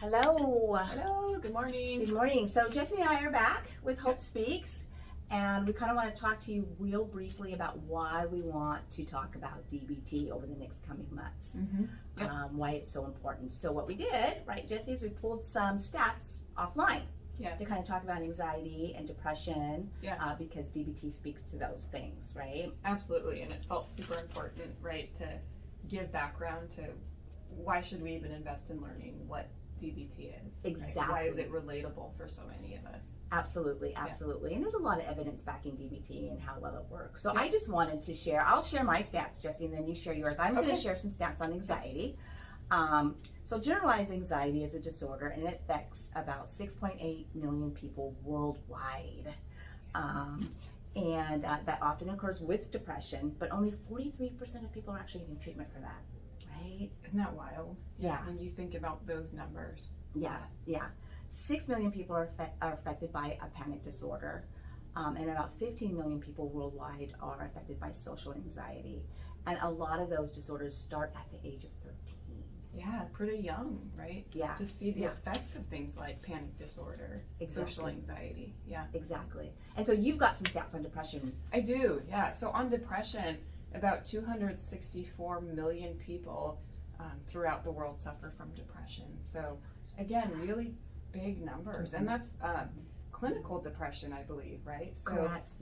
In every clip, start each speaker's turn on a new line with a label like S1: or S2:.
S1: Hello.
S2: Hello, good morning.
S1: Good morning. So Jesse and I are back with Hope Speaks, and we kind of want to talk to you real briefly about why we want to talk about DBT over the next coming months, why it's so important. So what we did, right, Jesse, is we pulled some stats offline to kind of talk about anxiety and depression, because DBT speaks to those things, right?
S2: Absolutely, and it felt super important, right, to give background to why should we even invest in learning what DBT is.
S1: Exactly.
S2: Right? Why is it relatable for so many of us?
S1: Absolutely. And there's a lot of evidence backing DBT and how well it works. So I just wanted to share, I'll share my stats, Jesse, and then you share yours. I'm going to share some stats on anxiety. So generalized anxiety is a disorder, and it affects about 6.8 million people worldwide. And that often occurs with depression, but only 43% of people are actually getting treatment for that. Right?
S2: Isn't that wild?
S1: Yeah.
S2: When you think about those numbers.
S1: Yeah. 6 million people are affected by a panic disorder, and about 15 million people worldwide are affected by social anxiety. And a lot of those disorders start at the age of 13.
S2: Yeah, pretty young, right?
S1: Yeah.
S2: To see the effects of things like panic disorder, social anxiety. Yeah.
S1: Exactly. And so you've got some stats on depression.
S2: I do, yeah. So on depression, about 264 million people throughout the world suffer from depression. So again, really big numbers. And that's clinical depression, I believe, right? So
S1: correct.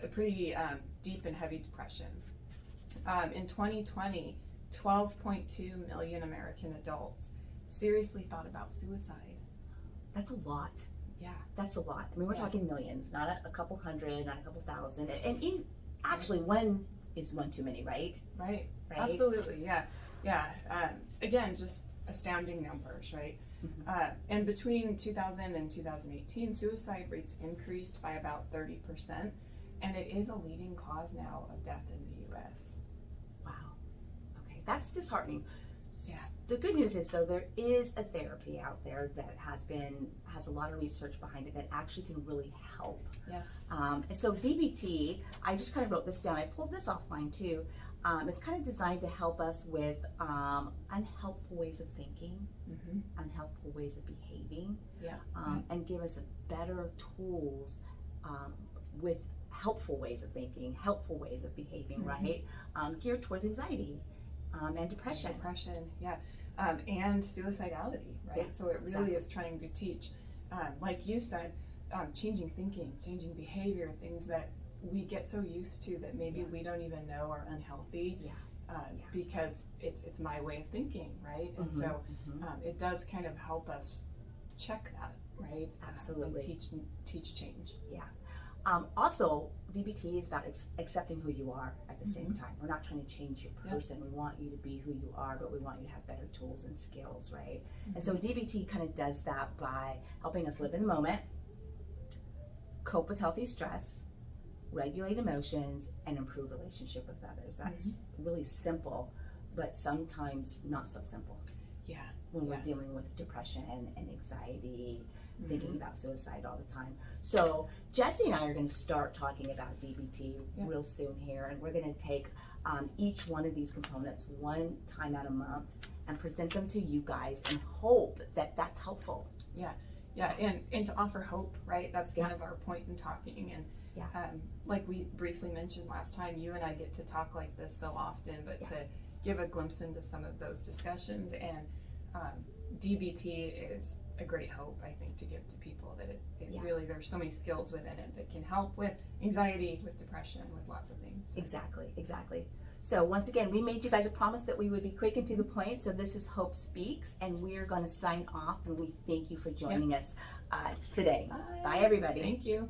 S2: A pretty deep and heavy depression. In 2020, 12.2 million American adults seriously thought about suicide.
S1: That's a lot.
S2: Yeah.
S1: That's a lot. I mean, we're talking millions, not a couple hundred, not a couple thousand. And actually, one is one too many, right?
S2: Right. Absolutely. Yeah. Again, just astounding numbers, right? And between 2000 and 2018, suicide rates increased by about 30%, and it is a leading cause now of death in the U.S.
S1: Wow. Okay, that's disheartening.
S2: Yeah.
S1: The good news is, though, there is a therapy out there that has a lot of research behind it that actually can really help.
S2: Yeah.
S1: So DBT, I just kind of wrote this down. I pulled this offline too. It's kind of designed to help us with unhelpful ways of thinking, unhelpful ways of behaving, and give us better tools with helpful ways of thinking, helpful ways of behaving, right? Geared towards anxiety and depression.
S2: And suicidality, right?
S1: Yeah,
S2: so it really is trying to teach, like you said, changing thinking, changing behavior, things that we get so used to that maybe we don't even know are unhealthy, because it's my way of thinking, right? And so it does kind of help us check that, right?
S1: Absolutely.
S2: And teach change.
S1: Yeah. Also, DBT is about accepting who you are at the same time. We're not trying to change your person. We want you to be who you are, but we want you to have better tools and skills, right? And so DBT kind of does that by helping us live in the moment, cope with healthy stress, regulate emotions, and improve relationship with others. That's really simple, but sometimes not so simple.
S2: Yeah.
S1: When we're dealing with depression and anxiety, thinking about suicide all the time. So Jesse and I are going to start talking about DBT real soon here, and we're going to take each one of these components one time out a month and present them to you guys and hope that that's helpful. And to offer hope, right? That's kind of our point in talking. And like we briefly mentioned last time, you and I get to talk like this so often, but to give a glimpse into some of those discussions. And DBT is a great hope, I think, to give to people, that it really, there's so many skills within it that can help with anxiety, with depression, with lots of things. Exactly. So once again, we made you guys a promise that we would be quick and to the point. So this is Hope Speaks, and we're going to sign off, and we thank you for joining us today. Bye, everybody.
S2: Thank you.